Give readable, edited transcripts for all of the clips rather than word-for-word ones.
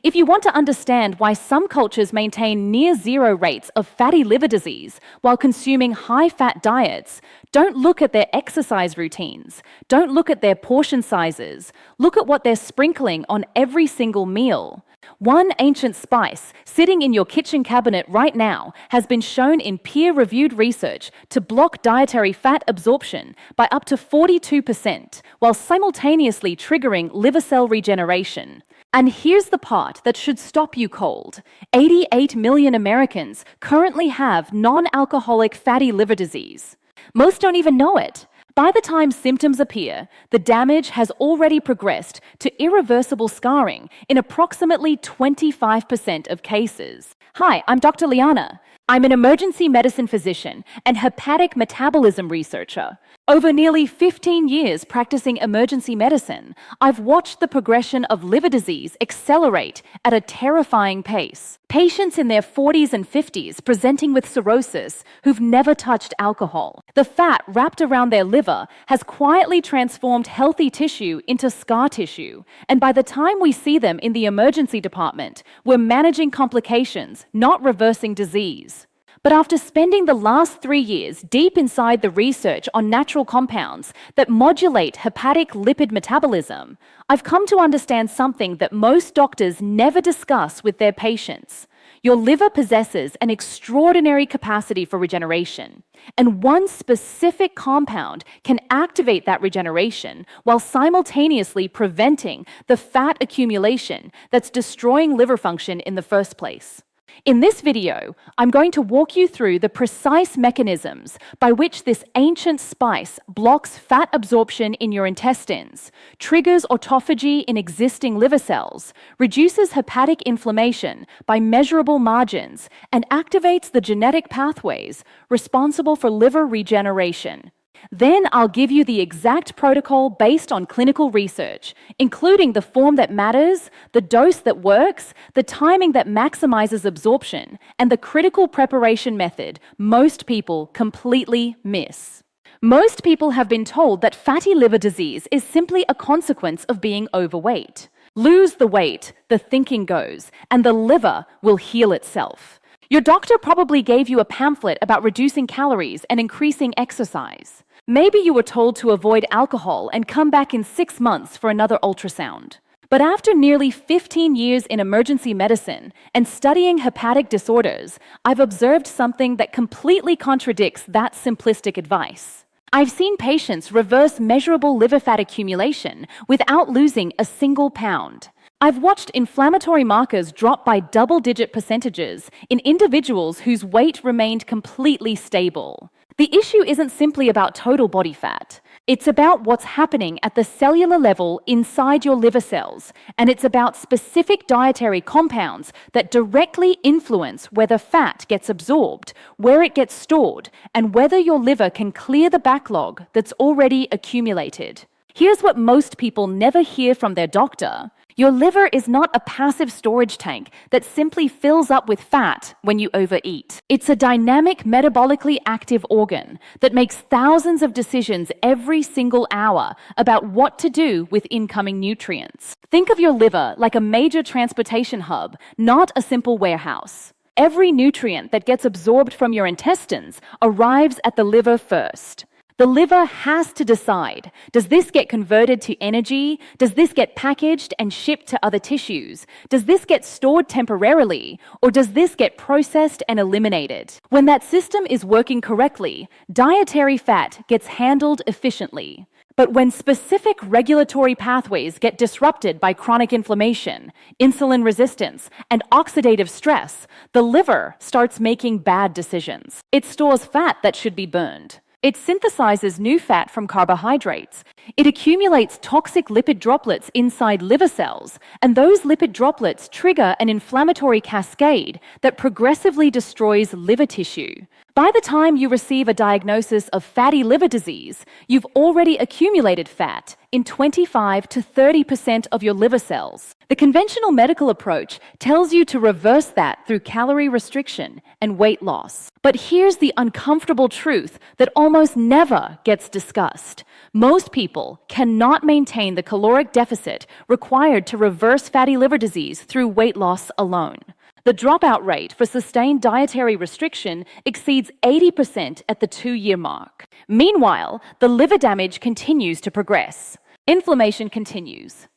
If you want to understand why some cultures maintain near zero rates of fatty liver disease while consuming high-fat diets, don't look at their exercise routines. Don't look at their portion sizes. Look at what they're sprinkling on every single meal. One ancient spice sitting in your kitchen cabinet right now has been shown in peer-reviewed research to block dietary fat absorption by up to 42%, while simultaneously triggering liver cell regeneration. And here's the part that should stop you cold. 88 million Americans currently have non-alcoholic fatty liver disease. Most don't even know it. By the time symptoms appear, the damage has already progressed to irreversible scarring in approximately 25% of cases. Hi, I'm Dr. Liana. I'm an emergency medicine physician and hepatic metabolism researcher. Over nearly 15 years practicing emergency medicine, I've watched the progression of liver disease accelerate at a terrifying pace. Patients in their 40s and 50s presenting with cirrhosis who've never touched alcohol. The fat wrapped around their liver has quietly transformed healthy tissue into scar tissue. And by the time we see them in the emergency department, we're managing complications, not reversing disease. But after spending the last 3 years deep inside the research on natural compounds that modulate hepatic lipid metabolism, I've come to understand something that most doctors never discuss with their patients. Your liver possesses an extraordinary capacity for regeneration, and one specific compound can activate that regeneration while simultaneously preventing the fat accumulation that's destroying liver function in the first place. In this video, I'm going to walk you through the precise mechanisms by which this ancient spice blocks fat absorption in your intestines, triggers autophagy in existing liver cells, reduces hepatic inflammation by measurable margins, and activates the genetic pathways responsible for liver regeneration. Then I'll give you the exact protocol based on clinical research, including the form that matters, the dose that works, the timing that maximizes absorption, and the critical preparation method most people completely miss. Most people have been told that fatty liver disease is simply a consequence of being overweight. Lose the weight, the thinking goes, and the liver will heal itself. Your doctor probably gave you a pamphlet about reducing calories and increasing exercise. Maybe you were told to avoid alcohol and come back in 6 months for another ultrasound. But after nearly 15 years in emergency medicine and studying hepatic disorders, I've observed something that completely contradicts that simplistic advice. I've seen patients reverse measurable liver fat accumulation without losing a single pound. I've watched inflammatory markers drop by double-digit percentages in individuals whose weight remained completely stable. The issue isn't simply about total body fat. It's about what's happening at the cellular level inside your liver cells, and it's about specific dietary compounds that directly influence whether fat gets absorbed, where it gets stored, and whether your liver can clear the backlog that's already accumulated. Here's what most people never hear from their doctor. Your liver is not a passive storage tank that simply fills up with fat when you overeat. It's a dynamic, metabolically active organ that makes thousands of decisions every single hour about what to do with incoming nutrients. Think of your liver like a major transportation hub, not a simple warehouse. Every nutrient that gets absorbed from your intestines arrives at the liver first. The liver has to decide, does this get converted to energy? Does this get packaged and shipped to other tissues? Does this get stored temporarily? Or does this get processed and eliminated? When that system is working correctly, dietary fat gets handled efficiently. But when specific regulatory pathways get disrupted by chronic inflammation, insulin resistance, and oxidative stress, the liver starts making bad decisions. It stores fat that should be burned. It synthesizes new fat from carbohydrates. It accumulates toxic lipid droplets inside liver cells, and those lipid droplets trigger an inflammatory cascade that progressively destroys liver tissue. By the time you receive a diagnosis of fatty liver disease, you've already accumulated fat in 25 to 30% of your liver cells. The conventional medical approach tells you to reverse that through calorie restriction and weight loss. But here's the uncomfortable truth that almost never gets discussed. Most people people cannot maintain the caloric deficit required to reverse fatty liver disease through weight loss alone. The dropout rate for sustained dietary restriction exceeds 80% at the 2-year mark. Meanwhile, the liver damage continues to progress. Inflammation continues.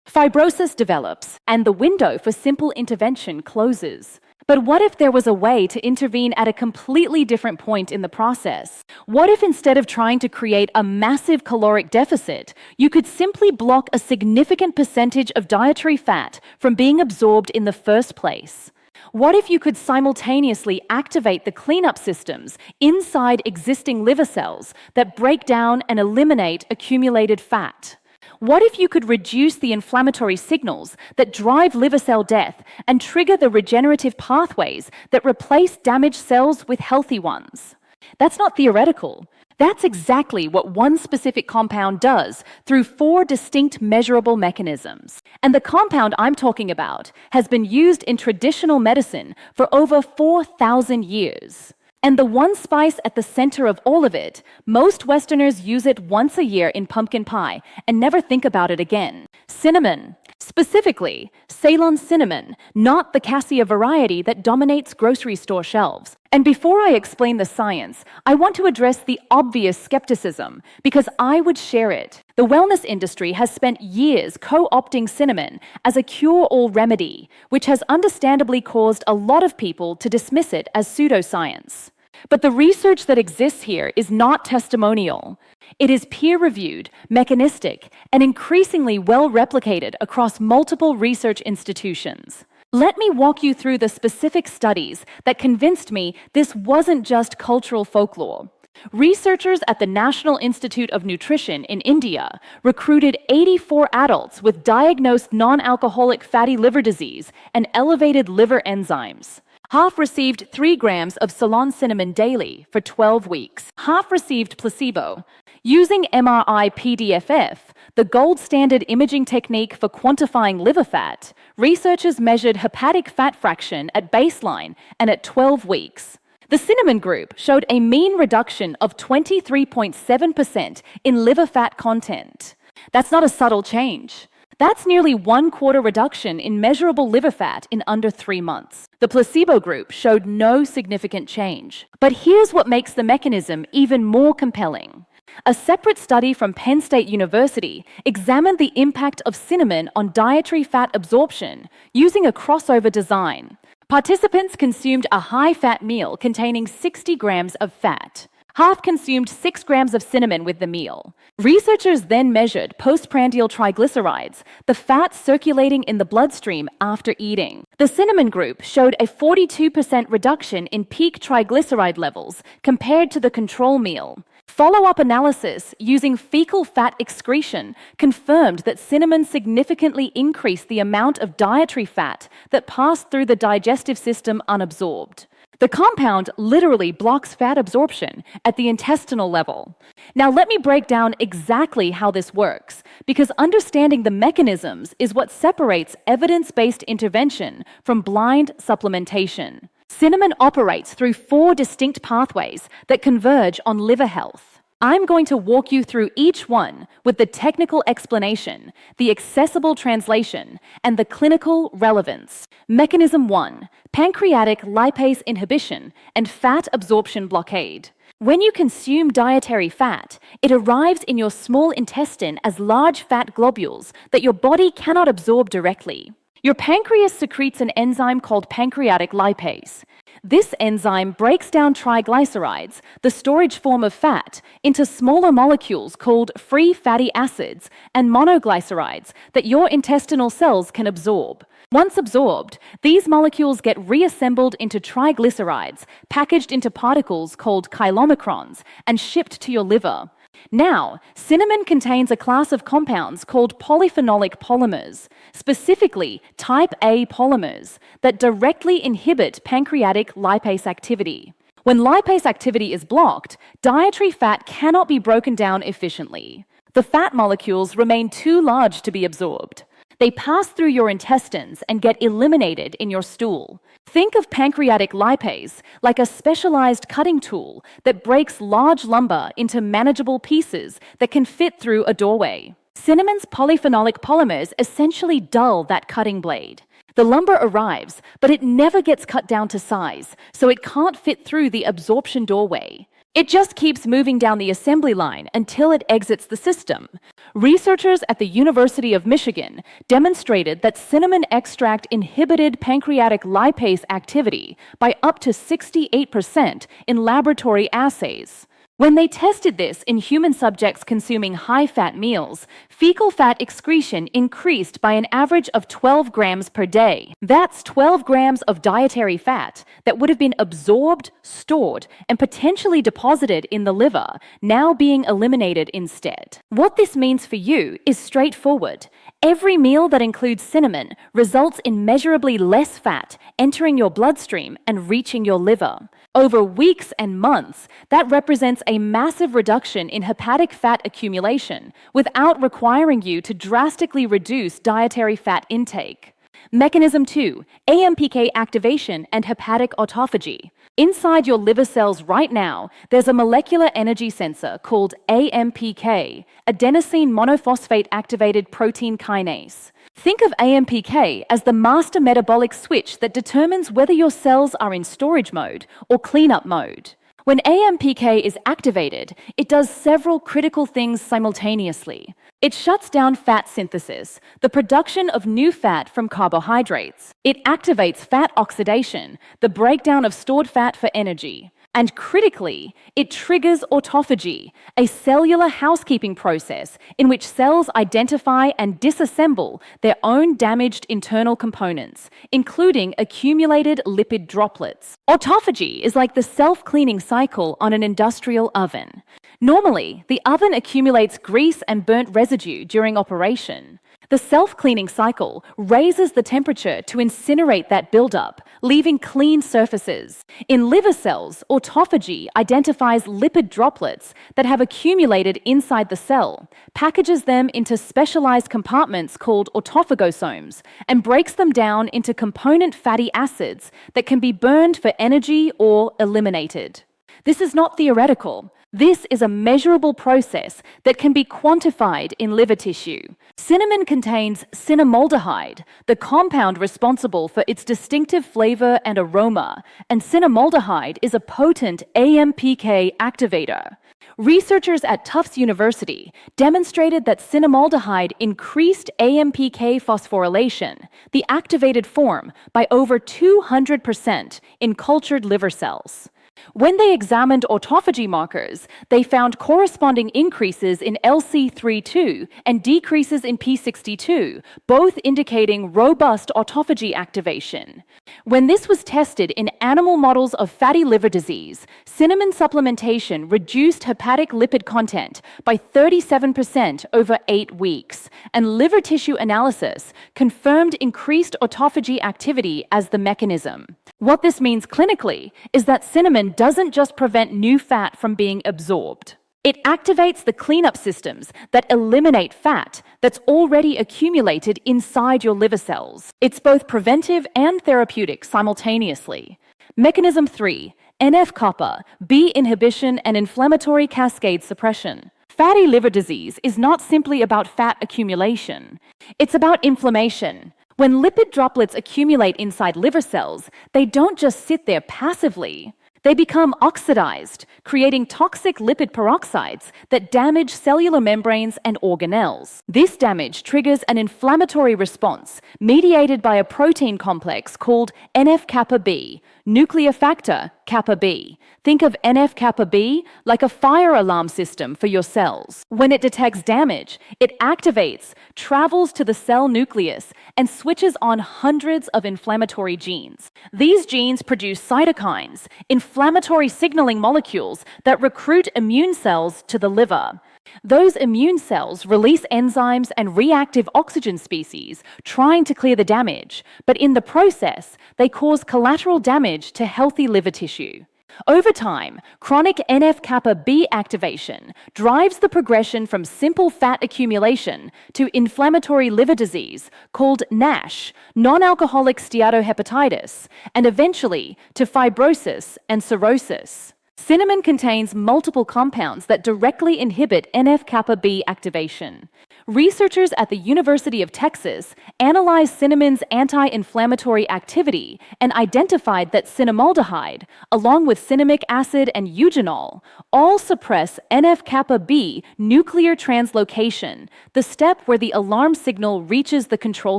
Fibrosis develops, and the window for simple intervention closes. But what if there was a way to intervene at a completely different point in the process? What if instead of trying to create a massive caloric deficit, you could simply block a significant percentage of dietary fat from being absorbed in the first place? What if you could simultaneously activate the cleanup systems inside existing liver cells that break down and eliminate accumulated fat? What if you could reduce the inflammatory signals that drive liver cell death and trigger the regenerative pathways that replace damaged cells with healthy ones? That's not theoretical. That's exactly what one specific compound does through 4 distinct measurable mechanisms. And the compound I'm talking about has been used in traditional medicine for over 4,000 years. And the one spice at the center of all of it, most Westerners use it once a year in pumpkin pie and never think about it again. Cinnamon. Specifically, Ceylon cinnamon, not the cassia variety that dominates grocery store shelves. And before I explain the science, I want to address the obvious skepticism, because I would share it. The wellness industry has spent years co-opting cinnamon as a cure-all remedy, which has understandably caused a lot of people to dismiss it as pseudoscience. But the research that exists here is not testimonial. It is peer-reviewed, mechanistic, and increasingly well-replicated across multiple research institutions. Let me walk you through the specific studies that convinced me this wasn't just cultural folklore. Researchers at the National Institute of Nutrition in India recruited 84 adults with diagnosed non-alcoholic fatty liver disease and elevated liver enzymes. Half received 3 grams of Ceylon cinnamon daily for 12 weeks. Half received placebo. Using MRI-PDFF, the gold standard imaging technique for quantifying liver fat, researchers measured hepatic fat fraction at baseline and at 12 weeks. The cinnamon group showed a mean reduction of 23.7% in liver fat content. That's not a subtle change. That's nearly 1/4 reduction in measurable liver fat in under 3 months. The placebo group showed no significant change. But here's what makes the mechanism even more compelling. A separate study from Penn State University examined the impact of cinnamon on dietary fat absorption using a crossover design. Participants consumed a high-fat meal containing 60 grams of fat. Half consumed 6 grams of cinnamon with the meal. Researchers then measured postprandial triglycerides, the fat circulating in the bloodstream after eating. The cinnamon group showed a 42% reduction in peak triglyceride levels compared to the control meal. Follow-up analysis using fecal fat excretion confirmed that cinnamon significantly increased the amount of dietary fat that passed through the digestive system unabsorbed. The compound literally blocks fat absorption at the intestinal level. Now let me break down exactly how this works, because understanding the mechanisms is what separates evidence-based intervention from blind supplementation. Cinnamon operates through 4 distinct pathways that converge on liver health. I'm going to walk you through each one with the technical explanation, the accessible translation, and the clinical relevance. Mechanism 1, pancreatic lipase inhibition and fat absorption blockade. When you consume dietary fat, it arrives in your small intestine as large fat globules that your body cannot absorb directly. Your pancreas secretes an enzyme called pancreatic lipase. This enzyme breaks down triglycerides, the storage form of fat, into smaller molecules called free fatty acids and monoglycerides that your intestinal cells can absorb. Once absorbed, these molecules get reassembled into triglycerides, packaged into particles called chylomicrons, and shipped to your liver. Now, cinnamon contains a class of compounds called polyphenolic polymers, specifically type A polymers, that directly inhibit pancreatic lipase activity. When lipase activity is blocked, dietary fat cannot be broken down efficiently. The fat molecules remain too large to be absorbed. They pass through your intestines and get eliminated in your stool. Think of pancreatic lipase like a specialized cutting tool that breaks large lumber into manageable pieces that can fit through a doorway. Cinnamon's polyphenolic polymers essentially dull that cutting blade. The lumber arrives, but it never gets cut down to size, so it can't fit through the absorption doorway. It just keeps moving down the assembly line until it exits the system. Researchers at the University of Michigan demonstrated that cinnamon extract inhibited pancreatic lipase activity by up to 68% in laboratory assays. When they tested this in human subjects consuming high-fat meals, fecal fat excretion increased by an average of 12 grams per day. That's 12 grams of dietary fat that would have been absorbed, stored, and potentially deposited in the liver, now being eliminated instead. What this means for you is straightforward. Every meal that includes cinnamon results in measurably less fat entering your bloodstream and reaching your liver. Over weeks and months, that represents a massive reduction in hepatic fat accumulation without requiring you to drastically reduce dietary fat intake. Mechanism 2, AMPK activation and hepatic autophagy. Inside your liver cells right now, there's a molecular energy sensor called AMPK, adenosine monophosphate activated protein kinase. Think of AMPK as the master metabolic switch that determines whether your cells are in storage mode or cleanup mode. When AMPK is activated, it does several critical things simultaneously. It shuts down fat synthesis, the production of new fat from carbohydrates. It activates fat oxidation, the breakdown of stored fat for energy. And critically, it triggers autophagy, a cellular housekeeping process in which cells identify and disassemble their own damaged internal components, including accumulated lipid droplets. Autophagy is like the self-cleaning cycle on an industrial oven. Normally, the oven accumulates grease and burnt residue during operation. The self-cleaning cycle raises the temperature to incinerate that buildup, leaving clean surfaces. In liver cells, autophagy identifies lipid droplets that have accumulated inside the cell, packages them into specialized compartments called autophagosomes, and breaks them down into component fatty acids that can be burned for energy or eliminated. This is not theoretical. This is a measurable process that can be quantified in liver tissue. Cinnamon contains cinnamaldehyde, the compound responsible for its distinctive flavor and aroma, and cinnamaldehyde is a potent AMPK activator. Researchers at Tufts University demonstrated that cinnamaldehyde increased AMPK phosphorylation, the activated form, by over 200% in cultured liver cells. When they examined autophagy markers, they found corresponding increases in LC32 and decreases in P62, both indicating robust autophagy activation. When this was tested in animal models of fatty liver disease, cinnamon supplementation reduced hepatic lipid content by 37% over 8 weeks, and liver tissue analysis confirmed increased autophagy activity as the mechanism. What this means clinically is that cinnamon doesn't just prevent new fat from being absorbed. It activates the cleanup systems that eliminate fat that's already accumulated inside your liver cells. It's both preventive and therapeutic simultaneously. Mechanism 3, NF-kappa, B inhibition and inflammatory cascade suppression. Fatty liver disease is not simply about fat accumulation. It's about inflammation. When lipid droplets accumulate inside liver cells, they don't just sit there passively. They become oxidized, creating toxic lipid peroxides that damage cellular membranes and organelles. This damage triggers an inflammatory response mediated by a protein complex called NF-kappa B, nuclear factor kappa B. Think of NF-kappa B like a fire alarm system for your cells. When it detects damage, it activates, travels to the cell nucleus, and switches on hundreds of inflammatory genes. These genes produce cytokines, inflammatory signaling molecules that recruit immune cells to the liver. Those immune cells release enzymes and reactive oxygen species, trying to clear the damage, but in the process, they cause collateral damage to healthy liver tissue. Over time, chronic NF-kappa B activation drives the progression from simple fat accumulation to inflammatory liver disease called NASH, non-alcoholic steatohepatitis, and eventually to fibrosis and cirrhosis. Cinnamon contains multiple compounds that directly inhibit NF-kappa B activation. Researchers at the University of Texas analyzed cinnamon's anti-inflammatory activity and identified that cinnamaldehyde, along with cinnamic acid and eugenol, all suppress NF-kappa B nuclear translocation, the step where the alarm signal reaches the control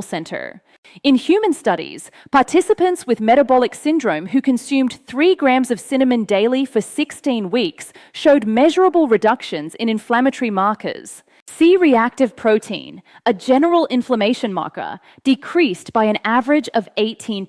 center. In human studies, participants with metabolic syndrome who consumed 3 grams of cinnamon daily for 16 weeks showed measurable reductions in inflammatory markers. C-reactive protein, a general inflammation marker, decreased by an average of 18%.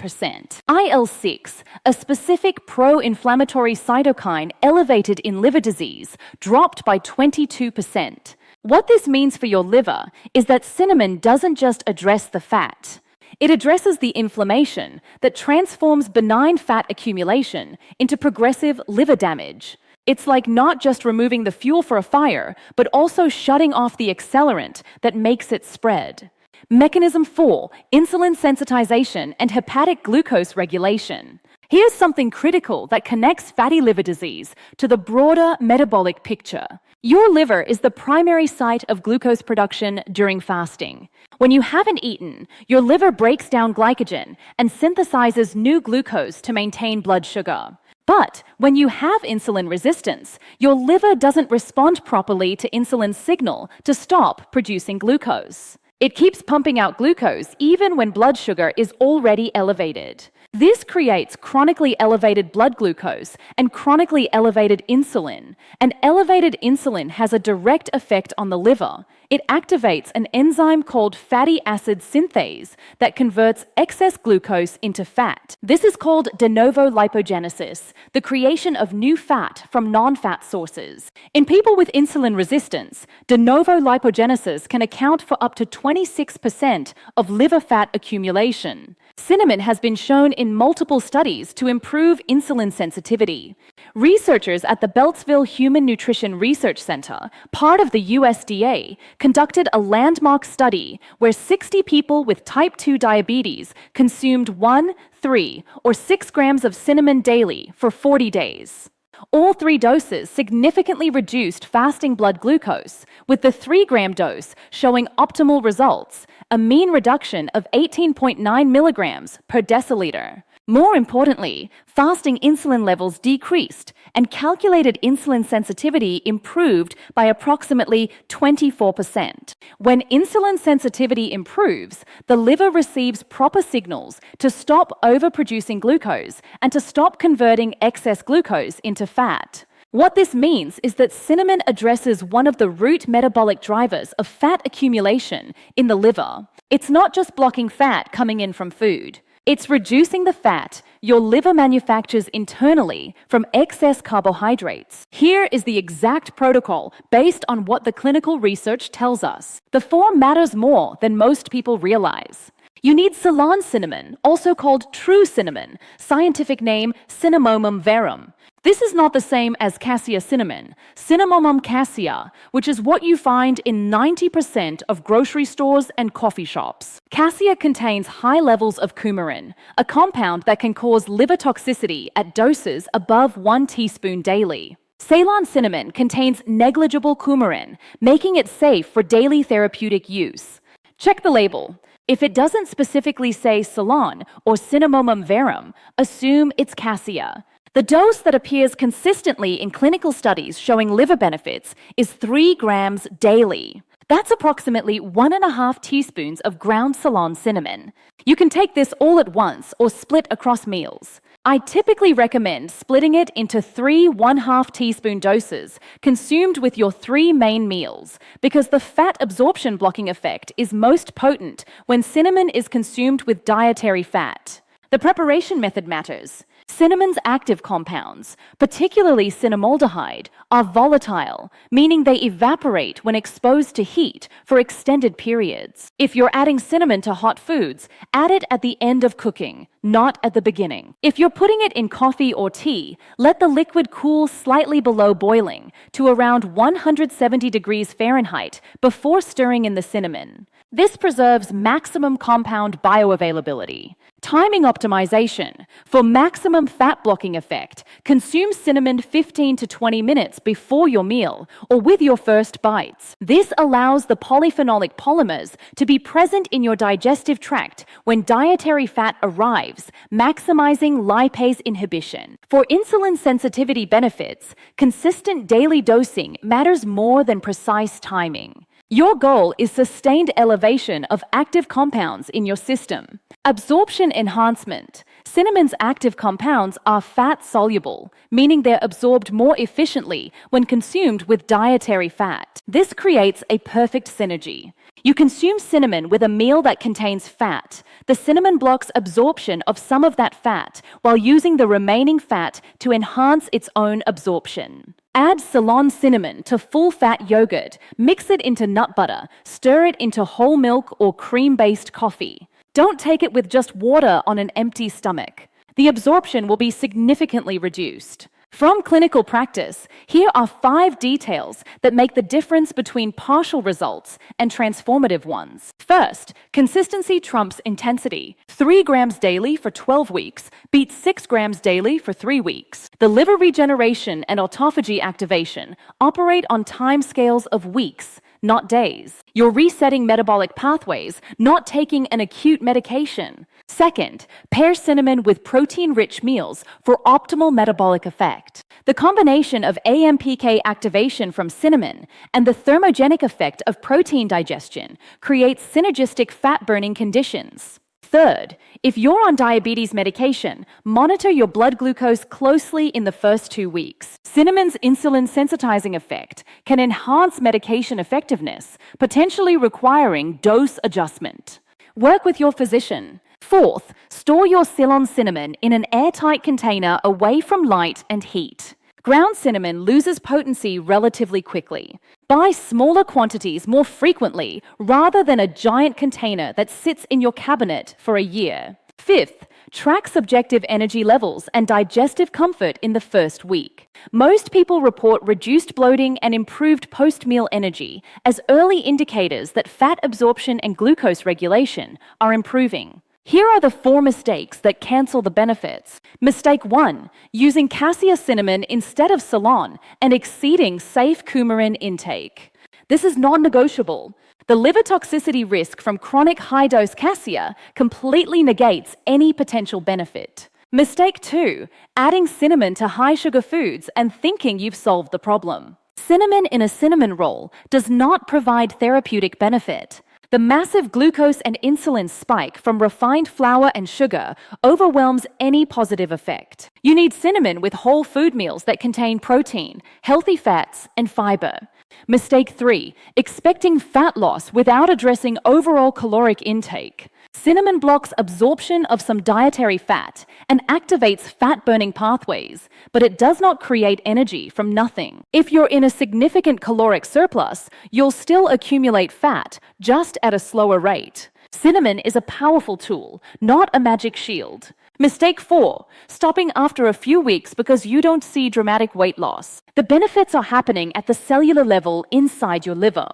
IL-6, a specific pro-inflammatory cytokine elevated in liver disease, dropped by 22%. What this means for your liver is that cinnamon doesn't just address the fat. It addresses the inflammation that transforms benign fat accumulation into progressive liver damage. It's like not just removing the fuel for a fire, but also shutting off the accelerant that makes it spread. Mechanism 4, insulin sensitization and hepatic glucose regulation. Here's something critical that connects fatty liver disease to the broader metabolic picture. Your liver is the primary site of glucose production during fasting. When you haven't eaten, your liver breaks down glycogen and synthesizes new glucose to maintain blood sugar. But when you have insulin resistance, your liver doesn't respond properly to insulin's signal to stop producing glucose. It keeps pumping out glucose even when blood sugar is already elevated. This creates chronically elevated blood glucose and chronically elevated insulin. And elevated insulin has a direct effect on the liver. It activates an enzyme called fatty acid synthase that converts excess glucose into fat. This is called de novo lipogenesis, the creation of new fat from non-fat sources. In people with insulin resistance, de novo lipogenesis can account for up to 26% of liver fat accumulation. Cinnamon has been shown in multiple studies to improve insulin sensitivity. Researchers at the Beltsville Human Nutrition Research Center, part of the USDA, conducted a landmark study where 60 people with type 2 diabetes consumed 1, 3, or 6 grams of cinnamon daily for 40 days. All 3 doses significantly reduced fasting blood glucose, with the 3-gram dose showing optimal results, a mean reduction of 18.9 milligrams per deciliter. More importantly, fasting insulin levels decreased and calculated insulin sensitivity improved by approximately 24%. When insulin sensitivity improves, the liver receives proper signals to stop overproducing glucose and to stop converting excess glucose into fat. What this means is that cinnamon addresses one of the root metabolic drivers of fat accumulation in the liver. It's not just blocking fat coming in from food. It's reducing the fat your liver manufactures internally from excess carbohydrates. Here is the exact protocol based on what the clinical research tells us. The form matters more than most people realize. You need Ceylon cinnamon, also called true cinnamon, scientific name Cinnamomum verum. This is not the same as cassia cinnamon, Cinnamomum cassia, which is what you find in 90% of grocery stores and coffee shops. Cassia contains high levels of coumarin, a compound that can cause liver toxicity at doses above 1 teaspoon daily. Ceylon cinnamon contains negligible coumarin, making it safe for daily therapeutic use. Check the label. If it doesn't specifically say Ceylon or Cinnamomum verum, assume it's cassia. The dose that appears consistently in clinical studies showing liver benefits is 3 grams daily. That's approximately 1.5 teaspoons of ground Ceylon cinnamon. You can take this all at once or split across meals. I typically recommend splitting it into 3 1/2 teaspoon doses consumed with your 3 main meals because the fat absorption blocking effect is most potent when cinnamon is consumed with dietary fat. The preparation method matters. Cinnamon's active compounds, particularly cinnamaldehyde, are volatile, meaning they evaporate when exposed to heat for extended periods. If you're adding cinnamon to hot foods, add it at the end of cooking, not at the beginning. If you're putting it in coffee or tea, let the liquid cool slightly below boiling to around 170 degrees Fahrenheit before stirring in the cinnamon. This preserves maximum compound bioavailability. Timing optimization. For maximum fat blocking effect, consume cinnamon 15 to 20 minutes before your meal or with your first bites. This allows the polyphenolic polymers to be present in your digestive tract when dietary fat arrives, maximizing lipase inhibition. For insulin sensitivity benefits, consistent daily dosing matters more than precise timing. Your goal is sustained elevation of active compounds in your system. Absorption enhancement. Cinnamon's active compounds are fat-soluble, meaning they're absorbed more efficiently when consumed with dietary fat. This creates a perfect synergy. You consume cinnamon with a meal that contains fat. The cinnamon blocks absorption of some of that fat while using the remaining fat to enhance its own absorption. Add Ceylon cinnamon to full-fat yogurt, mix it into nut butter, stir it into whole milk or cream-based coffee. Don't take it with just water on an empty stomach. The absorption will be significantly reduced. From clinical practice, here are 5 details that make the difference between partial results and transformative ones. First, consistency trumps intensity. 3 grams daily for 12 weeks beats 6 grams daily for 3 weeks. The liver regeneration and autophagy activation operate on timescales of weeks, not days. You're resetting metabolic pathways, not taking an acute medication. Second, pair cinnamon with protein-rich meals for optimal metabolic effect. The combination of AMPK activation from cinnamon and the thermogenic effect of protein digestion creates synergistic fat-burning conditions. Third, if you're on diabetes medication, monitor your blood glucose closely in the first 2 weeks. Cinnamon's insulin sensitizing effect can enhance medication effectiveness, potentially requiring dose adjustment. Work with your physician. Fourth, store your Ceylon cinnamon in an airtight container away from light and heat. Ground cinnamon loses potency relatively quickly. Buy smaller quantities more frequently rather than a giant container that sits in your cabinet for a year. Fifth, track subjective energy levels and digestive comfort in the first week. Most people report reduced bloating and improved post-meal energy as early indicators that fat absorption and glucose regulation are improving. Here are the 4 mistakes that cancel the benefits. Mistake 1, using cassia cinnamon instead of Ceylon and exceeding safe coumarin intake. This is non-negotiable. The liver toxicity risk from chronic high-dose cassia completely negates any potential benefit. Mistake 2, adding cinnamon to high-sugar foods and thinking you've solved the problem. Cinnamon in a cinnamon roll does not provide therapeutic benefit. The massive glucose and insulin spike from refined flour and sugar overwhelms any positive effect. You need cinnamon with whole food meals that contain protein, healthy fats, and fiber. Mistake 3, expecting fat loss without addressing overall caloric intake. Cinnamon blocks absorption of some dietary fat and activates fat-burning pathways, but it does not create energy from nothing. If you're in a significant caloric surplus, you'll still accumulate fat, just at a slower rate. Cinnamon is a powerful tool, not a magic shield. Mistake 4, stopping after a few weeks because you don't see dramatic weight loss. The benefits are happening at the cellular level inside your liver.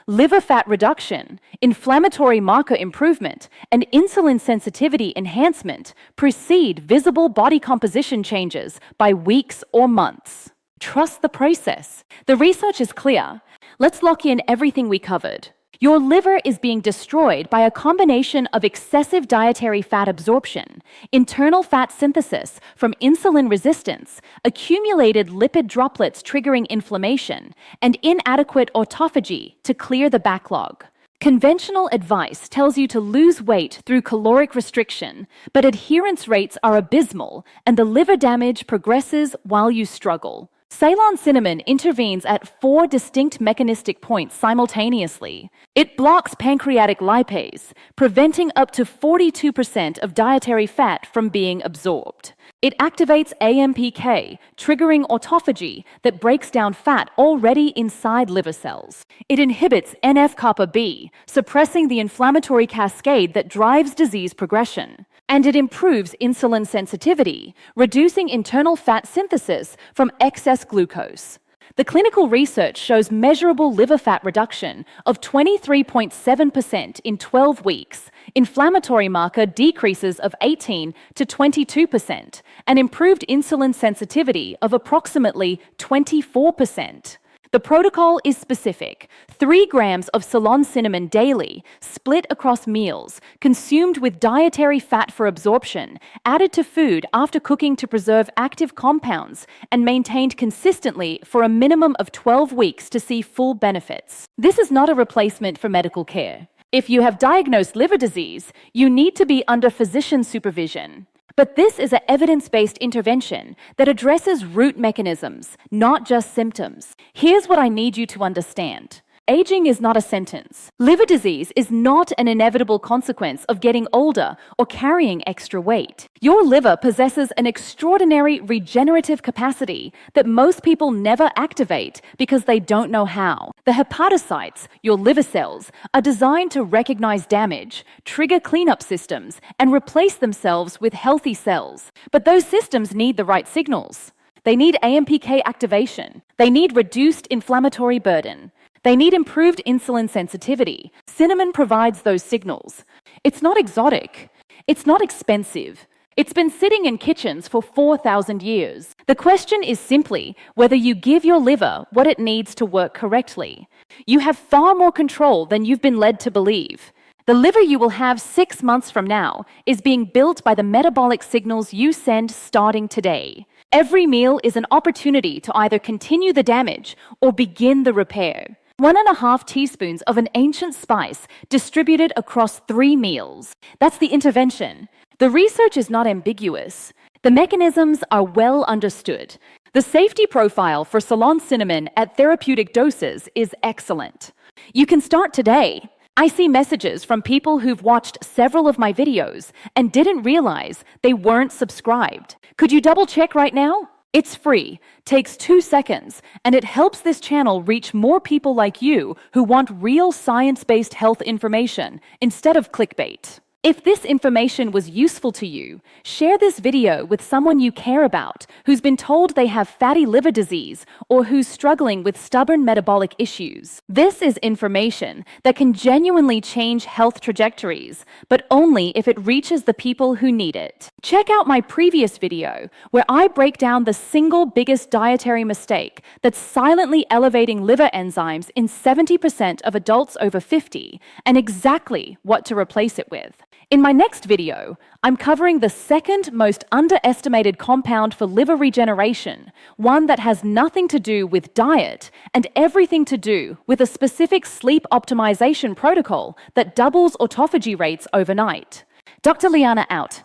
Liver fat reduction, inflammatory marker improvement, and insulin sensitivity enhancement precede visible body composition changes by weeks or months. Trust the process. The research is clear. Let's lock in everything we covered. Your liver is being destroyed by a combination of excessive dietary fat absorption, internal fat synthesis from insulin resistance, accumulated lipid droplets triggering inflammation, and inadequate autophagy to clear the backlog. Conventional advice tells you to lose weight through caloric restriction, but adherence rates are abysmal and the liver damage progresses while you struggle. Ceylon cinnamon intervenes at 4 distinct mechanistic points simultaneously. It blocks pancreatic lipase, preventing up to 42% of dietary fat from being absorbed. It activates AMPK, triggering autophagy that breaks down fat already inside liver cells. It inhibits NF-kappa B, suppressing the inflammatory cascade that drives disease progression. And it improves insulin sensitivity, reducing internal fat synthesis from excess glucose. The clinical research shows measurable liver fat reduction of 23.7% in 12 weeks, inflammatory marker decreases of 18 to 22%, and improved insulin sensitivity of approximately 24%. The protocol is specific: 3 grams of Ceylon cinnamon daily, split across meals, consumed with dietary fat for absorption, added to food after cooking to preserve active compounds, and maintained consistently for a minimum of 12 weeks to see full benefits. This is not a replacement for medical care. If you have diagnosed liver disease, you need to be under physician supervision. But this is an evidence-based intervention that addresses root mechanisms, not just symptoms. Here's what I need you to understand. Aging is not a sentence. Liver disease is not an inevitable consequence of getting older or carrying extra weight. Your liver possesses an extraordinary regenerative capacity that most people never activate because they don't know how. The hepatocytes, your liver cells, are designed to recognize damage, trigger cleanup systems, and replace themselves with healthy cells. But those systems need the right signals. They need AMPK activation. They need reduced inflammatory burden. They need improved insulin sensitivity. Cinnamon provides those signals. It's not exotic. It's not expensive. It's been sitting in kitchens for 4,000 years. The question is simply whether you give your liver what it needs to work correctly. You have far more control than you've been led to believe. The liver you will have 6 months from now is being built by the metabolic signals you send starting today. Every meal is an opportunity to either continue the damage or begin the repair. 1.5 teaspoons of an ancient spice distributed across 3 meals. That's the intervention. The research is not ambiguous. The mechanisms are well understood. The safety profile for Ceylon cinnamon at therapeutic doses is excellent. You can start today. I see messages from people who've watched several of my videos and didn't realize they weren't subscribed. Could you double check right now? It's free, takes 2 seconds, and it helps this channel reach more people like you who want real science-based health information instead of clickbait. If this information was useful to you, share this video with someone you care about who's been told they have fatty liver disease or who's struggling with stubborn metabolic issues. This is information that can genuinely change health trajectories, but only if it reaches the people who need it. Check out my previous video where I break down the single biggest dietary mistake that's silently elevating liver enzymes in 70% of adults over 50 and exactly what to replace it with. In my next video, I'm covering the second most underestimated compound for liver regeneration, one that has nothing to do with diet and everything to do with a specific sleep optimization protocol that doubles autophagy rates overnight. Dr. Liana out.